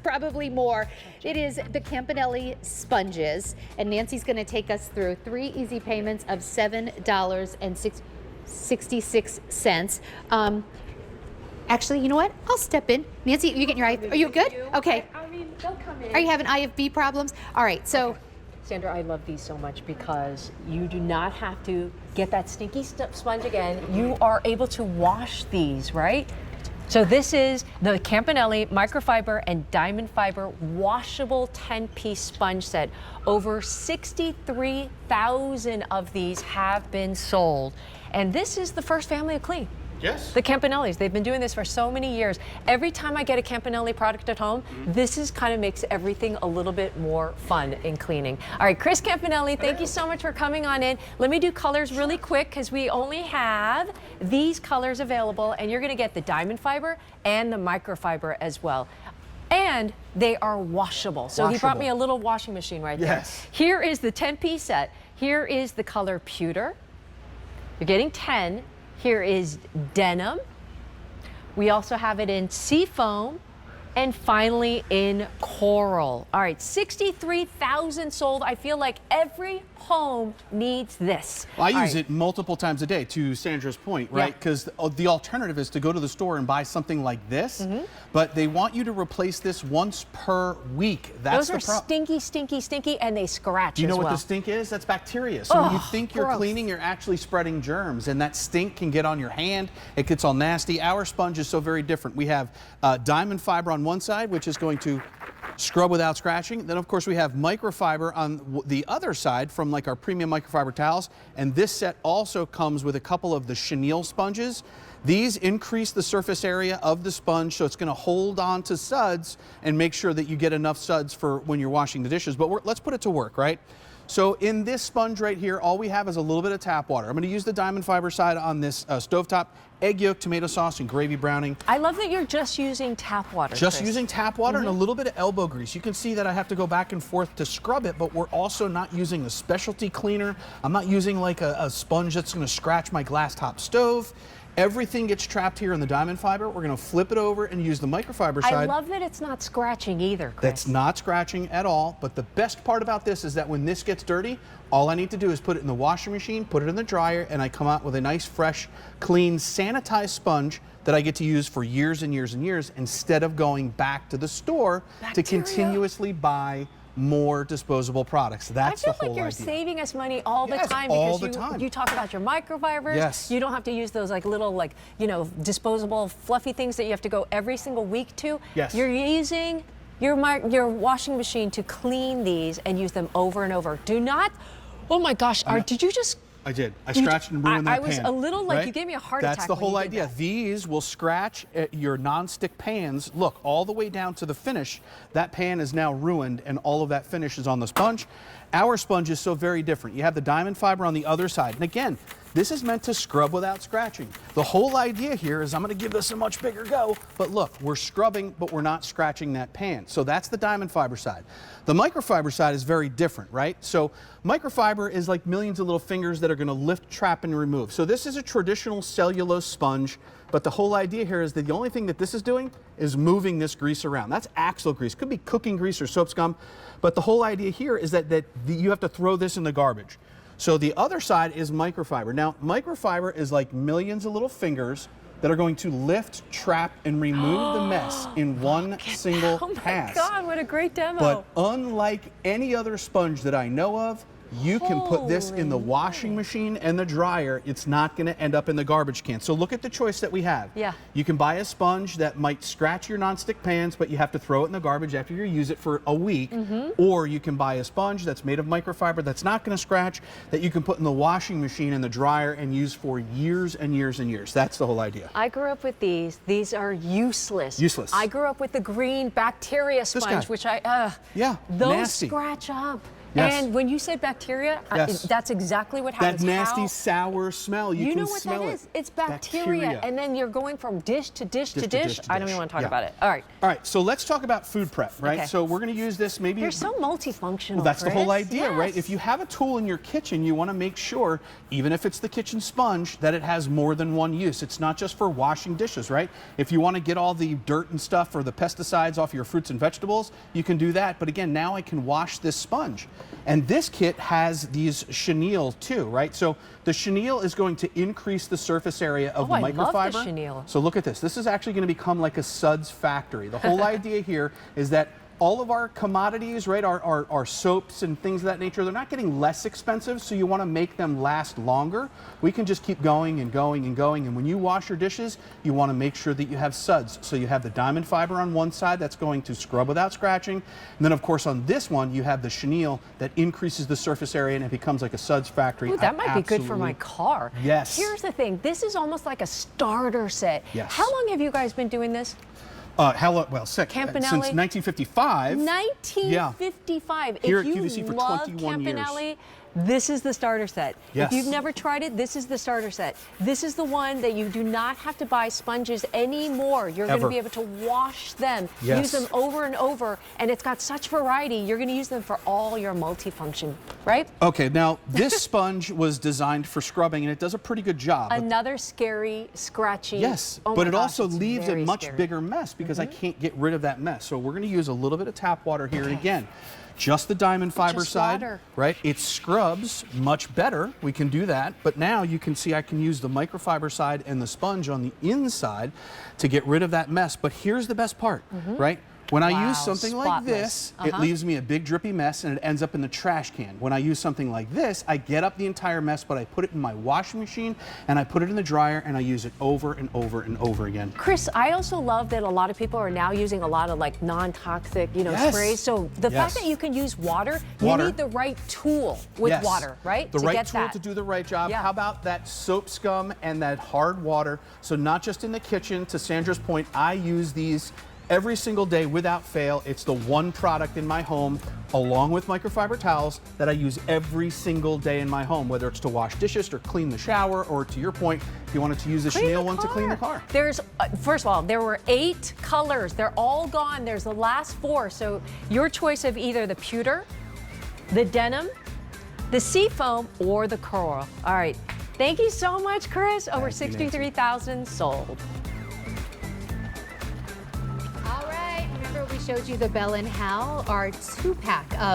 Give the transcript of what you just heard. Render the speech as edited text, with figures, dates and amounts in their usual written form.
probably more. It is the Campanelli sponges, and Nancy's going to take us through 3 easy payments of $7.66. Actually, you know what? I'll step in. Nancy, you getting your eye? Are you good? Okay. I mean, they'll come in. Are you having IFB problems? All right, so. Okay. Sandra, I love these so much because you do not have to get that stinky sponge again. You are able to wash these, right? So this is the Campanelli Microfiber and Diamondfiber Washable 10-piece sponge set. Over 63,000 of these have been sold. And this is the first family of clean. Yes. The Campanellis, they've been doing this for so many years. Every time I get a Campanelli product at home, this is kind of makes everything a little bit more fun in cleaning. All right, Chris Campanelli, thank you so much for coming on in. Let me do colors really quick because we only have these colors available, and you're going to get the Diamondfiber and the Microfiber as well. And they are washable. So he brought me a little washing machine right there. Here is the 10-piece set. Here is the color pewter. You're getting 10. Here is denim. We also have it in seafoam, and finally in coral. All right, 63,000 sold. I feel like every home needs this. Well, I use it multiple times a day, to Sandra's point, right? Because the alternative is to go to the store and buy something like this, but they want you to replace this once per week. That's Those are stinky, stinky, stinky, and they scratch. Do you know what the stink is? That's bacteria. So when you think you're cleaning, you're actually spreading germs, and that stink can get on your hand. It gets all nasty. Our sponge is so very different. We have Diamondfiber on one side, which is going to scrub without scratching. Then, of course, we have microfiber on the other side from like our premium microfiber towels. And this set also comes with a couple of the chenille sponges. These increase the surface area of the sponge, so it's going to hold on to suds and make sure that you get enough suds for when you're washing the dishes. But let's put it to work, right? So in this sponge right here, all we have is a little bit of tap water. I'm going to use the Diamondfiber side on this stovetop. Egg yolk, tomato sauce, and gravy browning. I love that you're just using tap water, Just using tap water and a little bit of elbow grease. You can see that I have to go back and forth to scrub it, but we're also not using a specialty cleaner. I'm not using like a sponge that's going to scratch my glass top stove. Everything gets trapped here in the Diamondfiber. We're going to flip it over and use the microfiber side. I love that it's not scratching either, Chris. That's not scratching at all, but the best part about this is that when this gets dirty, all I need to do is put it in the washing machine, put it in the dryer, and I come out with a nice, fresh, clean, sanitized sponge that I get to use for years and years and years instead of going back to the store to continuously buy more disposable products. That's the whole idea. I feel like you're saving us money all the time because you talk about your microfibers. Yes. You don't have to use those like little disposable fluffy things that you have to go every single week to. Yes. You're using your washing machine to clean these and use them over and over. Do not, oh my gosh, did you just... I did. I scratched and ruined that pan. I was a little like, you gave me a heart attack. That's the whole idea. These will scratch your non-stick pans. Look, all the way down to the finish. That pan is now ruined, and all of that finish is on the sponge. Our sponge is so very different. You have the Diamondfiber on the other side. And again, this is meant to scrub without scratching. The whole idea here is I'm going to give this a much bigger go, but look, we're scrubbing, but we're not scratching that pan. So that's the Diamondfiber side. The microfiber side is very different, right? So microfiber is like millions of little fingers that are going to lift, trap, and remove. So this is a traditional cellulose sponge, but the whole idea here is that the only thing that this is doing is moving this grease around. That's axle grease. Could be cooking grease or soap scum, but the whole idea here is that you have to throw this in the garbage. So the other side is microfiber. Now, microfiber is like millions of little fingers that are going to lift, trap, and remove the mess in one single pass. Oh my God, what a great demo. But unlike any other sponge that I know of, you can put this in the washing machine and the dryer. It's not going to end up in the garbage can. So look at the choice that we have. Yeah. You can buy a sponge that might scratch your nonstick pans, but you have to throw it in the garbage after you use it for a week. Or you can buy a sponge that's made of microfiber that's not going to scratch, that you can put in the washing machine and the dryer and use for years and years and years. That's the whole idea. I grew up with these. These are useless. Useless. I grew up with the green bacteria sponge, which those nasty. scratch up. Yes. And when you said bacteria, Yes. that's exactly what That happens. nasty sour smell, you know can what smell that it. is? It's bacteria. And then you're going from dish to dish to dish. I don't even want to talk about it. All right. All right, so let's talk about food prep, right? Okay. So we're going to use this maybe. They're so multifunctional. Well, that's the whole Chris. idea, right? If you have a tool in your kitchen, you want to make sure, even if it's the kitchen sponge, that it has more than one use. It's not just for washing dishes, right? If you want to get all the dirt and stuff or the pesticides off your fruits and vegetables, you can do that. But again, now I can wash this sponge. And this kit has these chenille too, right? So the chenille is going to increase the surface area of the I microfiber. love the chenille. So look at this. This is actually going to become like a suds factory. The whole idea here is that all of our commodities, right, our soaps and things of that nature, they're not getting less expensive, so you want to make them last longer. We can just keep going and going and going, and when you wash your dishes, you want to make sure that you have suds. So you have the Diamondfiber on one side that's going to scrub without scratching, and then of course on this one you have the chenille that increases the surface area and it becomes like a suds factory. Ooh, that might be good for my car. Yes. Here's the thing. This is almost like a starter set. Yes. How long have you guys been doing this? Since Campanelli? 1955. 1955. Here If at you QVC for love 21 years. Campanelli, this is the starter set. Yes. If you've never tried it, this is the starter set. This is the one that you do not have to buy sponges anymore. You're going to Ever. be able to wash them, Yes. use them over and over, and it's got such variety. You're going to use them for all your multifunction, right? Okay, now this sponge was designed for scrubbing and it does a pretty good job. But Another scary, scratchy. yes, Oh but my it gosh, also it's leaves a very much scary. bigger mess because I can't get rid of that mess. So we're going to use a little bit of tap water here. And again, just the Diamondfiber Just side, water. right? It scrubs much better. We can do that. But now you can see I can use the microfiber side and the sponge on the inside to get rid of that mess. But here's the best part, right? When I Wow, use something like this, spotless. it leaves me a big drippy mess and it ends up in the trash can. When I use something like this, I get up the entire mess, but I put it in my washing machine and I put it in the dryer and I use it over and over and over again. Chris, I also love that a lot of people are now using a lot of like non-toxic, Yes. sprays. So the fact Yes. that you can use water, Water. you need the right tool with Yes. water, right? The to right get tool that. to do the right job. Yeah. How about that soap scum and that hard water? So not just in the kitchen, to Sandra's point, I use these every single day without fail. It's the one product in my home, along with microfiber towels, that I use every single day in my home, whether it's to wash dishes or clean the shower, or to your point, if you wanted to use the Clean the chenille one to clean the car. car. There's, first of all, there were 8 colors. They're all gone. There's the last 4. So your choice of either the pewter, the denim, the seafoam, or the coral. All right. Thank you so much, Chris. Over Thank you, Nancy. 63,000 sold. All right, remember we showed you the Bell & Howell, our 2-pack of